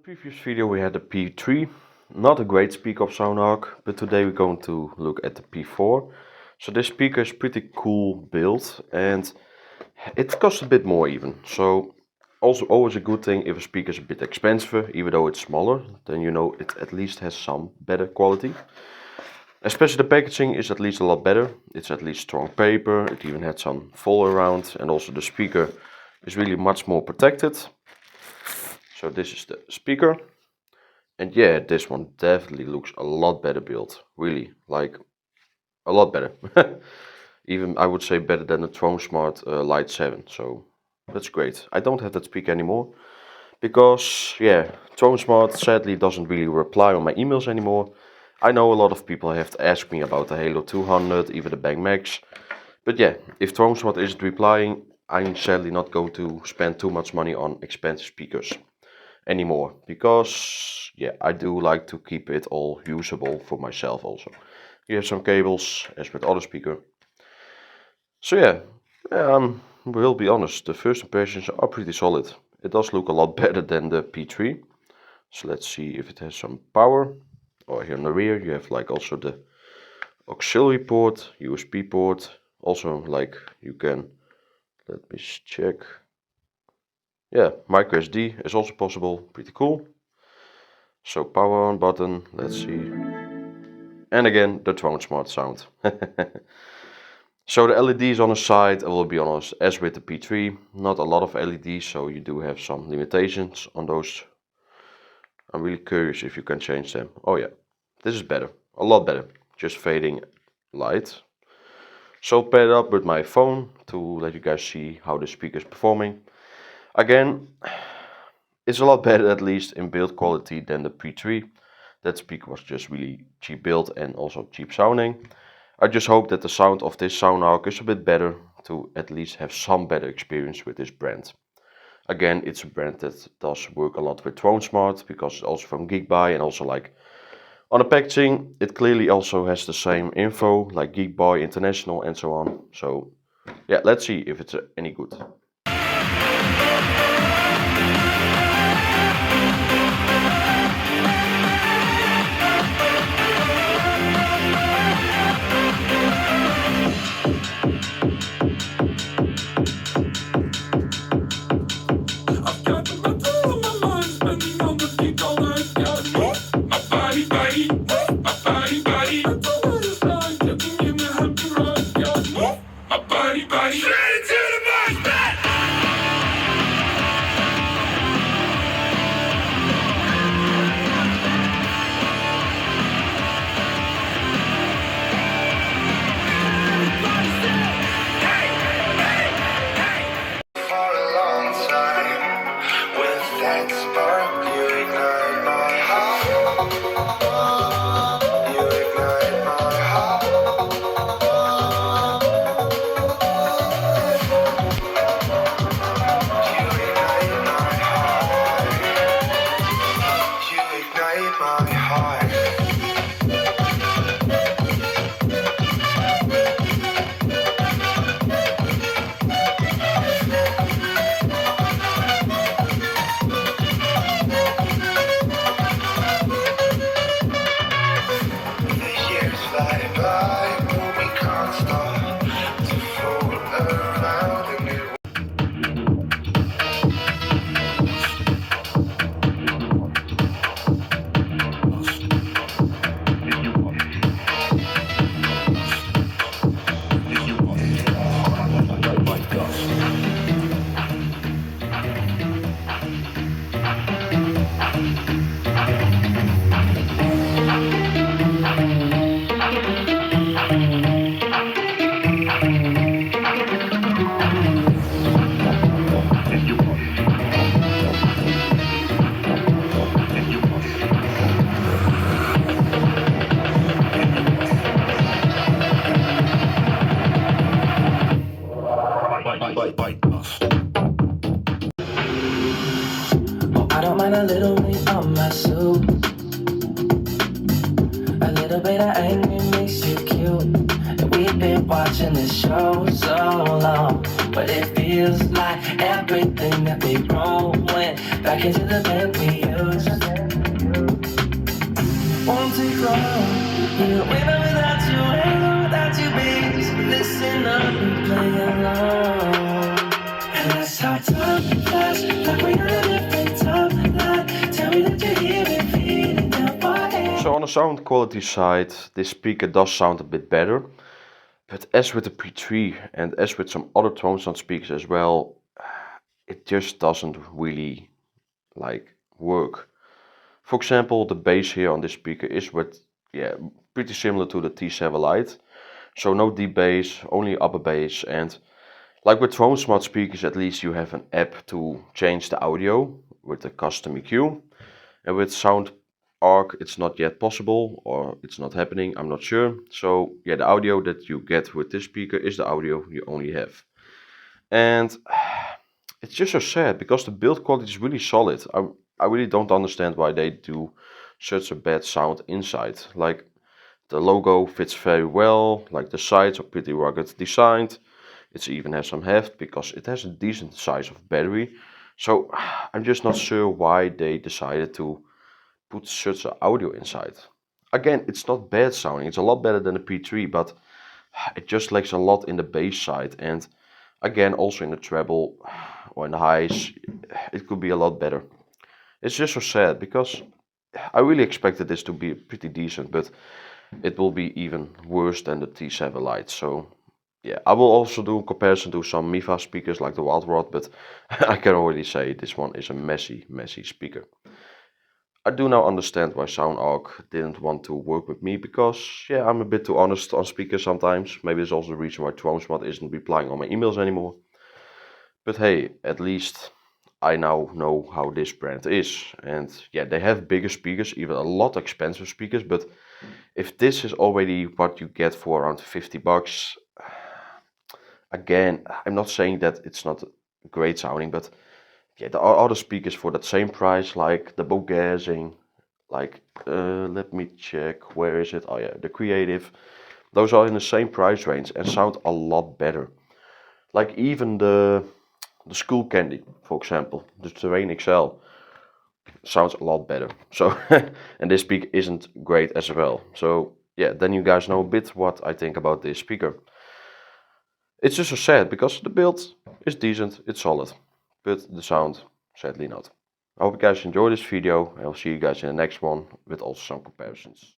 previous video we had the P3, not a great speaker of Sounarc, but today we're going to look at the P4. So this speaker is pretty cool built and it costs a bit more even. So also always a good thing if a speaker is a bit expensive, even though it's smaller, then you know it at least has some better quality. Especially the packaging is at least a lot better. It's at least strong paper, it even had some foil around, and also the speaker is really much more protected. So this is the speaker, and yeah, this one definitely looks a lot better built, really, like a lot better. Even I would say better than the Sounarc Lite 7, so that's great. I don't have that speaker anymore, because yeah, Sounarc sadly doesn't really reply on my emails anymore. I know a lot of people have to ask me about the Halo 200, even the Bang Max, but yeah, if Sounarc isn't replying, I'm sadly not going to spend too much money on expensive speakers anymore, because yeah, I do like to keep it all usable for myself also. You have some cables as with other speaker. So yeah, we'll be honest, the first impressions are pretty solid. It does look a lot better than the P3. So let's see if it has some power. Or here in the rear you have like also the auxiliary port, USB port. Also like you can, let me check. Yeah, micro SD is also possible, pretty cool. So power on button, let's see. And again, the Sounarc sound. So the LEDs on the side, I will be honest, as with the P3, not a lot of LEDs, so you do have some limitations on those. I'm really curious if you can change them. Oh yeah, this is better, a lot better, just fading light. So paired up with my phone to let you guys see how the speaker is performing. Again, it's a lot better at least in build quality than the P3. That speaker was just really cheap built and also cheap sounding. I just hope that the sound of this Sounarc is a bit better to at least have some better experience with this brand. Again, it's a brand that does work a lot with Sounarc because it's also from GEEKBUYING, and also like on the packaging it clearly also has the same info like GEEKBUYING International and so on. So yeah, let's see if it's any good. I don't mind a little weight on my suit. A little bit of anger makes you cute. And we've been watching this show so long, but it feels like everything that we wrote went back into the bed we used. the sound quality side, this speaker does sound a bit better, but as with the P3 and as with some other tone sound speakers as well, it just doesn't really like work. For example, the bass here on this speaker is pretty similar to the T7 Lite, so no deep bass, only upper bass, and like with Tone Smart speakers, at least you have an app to change the audio with the custom EQ. And with Soundarc, it's not yet possible, or it's not happening, I'm not sure. So yeah, the audio that you get with this speaker is the audio you only have. And it's just so sad because the build quality is really solid. I really don't understand why they do such a bad sound inside. Like the logo fits very well, like the sides are pretty rugged designed. It even has some heft because it has a decent size of battery. So I'm just not sure why they decided to put such an audio inside. Again, it's not bad sounding, it's a lot better than the P3, but it just lacks a lot in the bass side, and again also in the treble or in the highs, it could be a lot better. It's just so sad because I really expected this to be pretty decent, but it will be even worse than the T7 Lite. So yeah, I will also do a comparison to some Mifa speakers like the Wild Rod, but I can already say this one is a messy speaker. I do now understand why Sounarc didn't want to work with me, because yeah, I'm a bit too honest on speakers sometimes. Maybe it's also the reason why TroneSmart isn't replying on my emails anymore. But hey, at least I now know how this brand is. And yeah, they have bigger speakers, even a lot expensive speakers, but if this is already what you get for around 50 bucks, again, I'm not saying that it's not great sounding, but yeah, there are other speakers for that same price, like the Banggood, like, let me check, where is it? Oh yeah, the Creative. Those are in the same price range and sound a lot better. Like even the School Candy, for example, the Terrain XL, sounds a lot better. So, and this speaker isn't great as well. So yeah, then you guys know a bit what I think about this speaker. It's just so sad because the build is decent, it's solid, but the sound, sadly not. I hope you guys enjoyed this video, and I'll see you guys in the next one with also some comparisons.